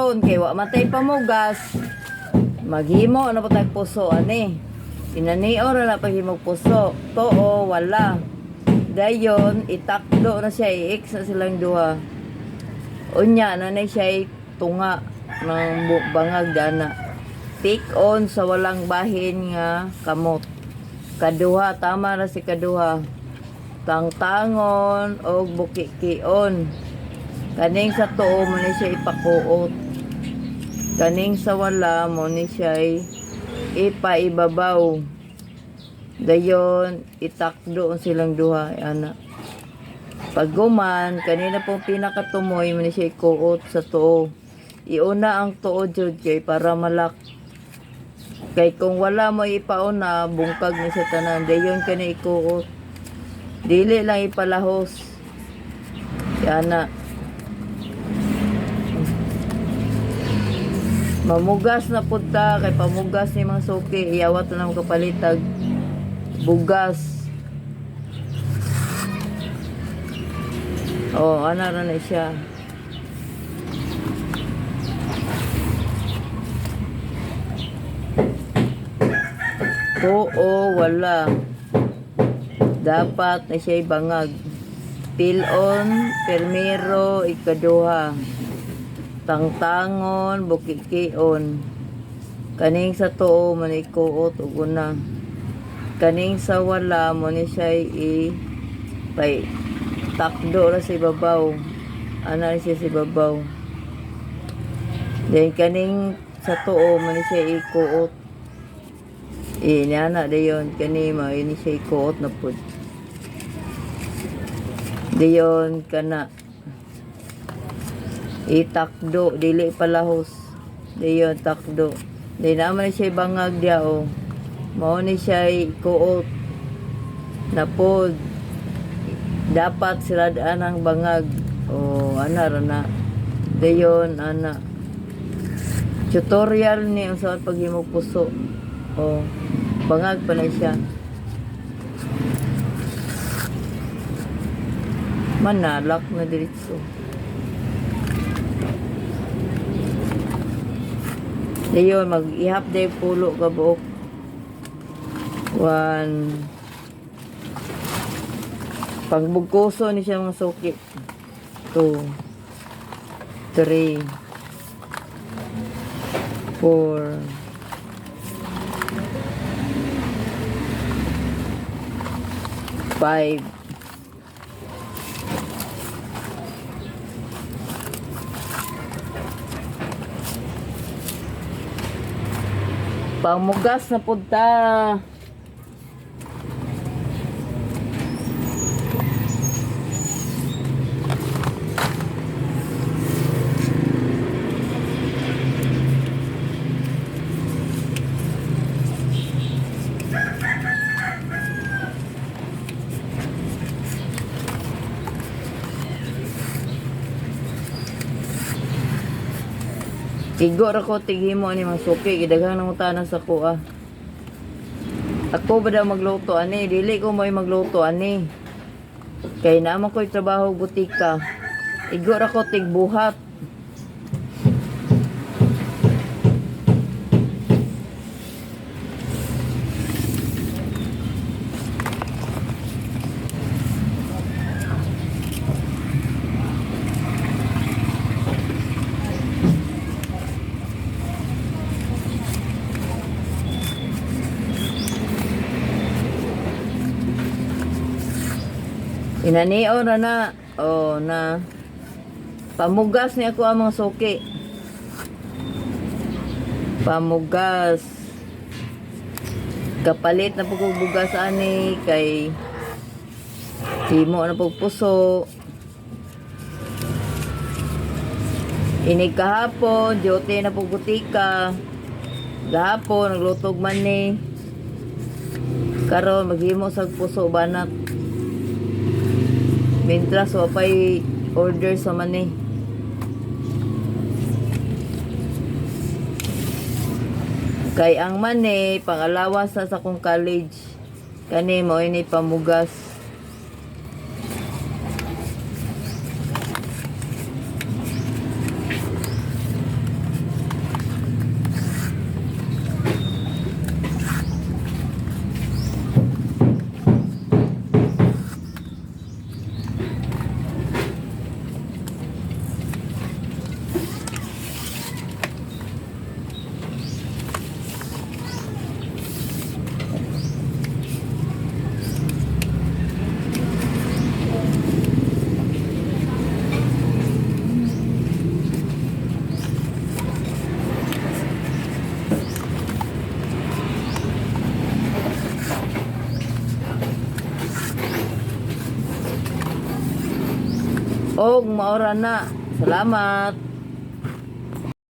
dayon kay wa matay pamugas. Maghimo na po tayong puso ani. Inaniyo na paghimog puso. Too wala. Dayon itakdo na siya i-X na silang duha. Unya na siya tunga ng bangag dana. Tik-on sa walang bahin nga kamot. Kaduha, tama na si kaduha. Tangtangon o bukikion. Kaning sa tuo mo ni siya ipakuot. Kaning sa wala mo ni siya ipaibabaw. Dayon itakdo silang duha ana. Pagguman kanina pong pinakatumoy mo ni siya ikuot sa tuo. Iuna ang tuo jud kay para malak. Kay kung wala mo ipauna bungkag ni sa tanan. Dayon kani ikuot. Dili lang ipalahos. Ana. Mamugas na punta kay pamugas ni mga suki iyawat na ng kapalitag bugas. Oh, ana na siya. Oo, wala. Dapat na siya bangag. Pilon, permero, ikaduha. Tangtangon, bukikion. Kaning sa tuo man ikuot ug una. Kaning sa wala mo ni siya pay takdo ra sa ibabaw. Ana siya sa ibabaw. Then kaning sa tuo man ni siya ikuot. Niana dayon kani mo ini siya ikuot na pud. Dayon kana itakdo dili palahos. Dayon takdo. Di naman siya bangag dia o. Mao ni siya ikuot na pod. Dapat sila ang bangag. O ana ra na. Dayon ana. Tutorial ni ang sa paghimog puso. O bangag pa na siya. Manalak na diretso. Dayon mag-ihap day pulo ka buok. 1 pagbugkuso ni siya mga suki. 2 3 4 5 Pamugas na punta. Igor ako tighimo ani mga suki gidaghang nang utanan sa kuha. Ako ba daw magluto ani, dili ko may magluto ani. Kay naman ko'y trabaho butika. Igor ako tigbuhat. Inaniyo na. O na. Pamugas ni ako ang mga suki. Pamugas. Kapalit na pagbugas ani kay himo na pagpuso. Inig kahapon, duty na pagbutika. Gahapon, naglutog man ni. Karon maghimo sa puso banat. Mintras wapay order sa mani. Kay ang mani pangalawas sa kong college. Kani mo ini pamugas. Og maora na. Salamat.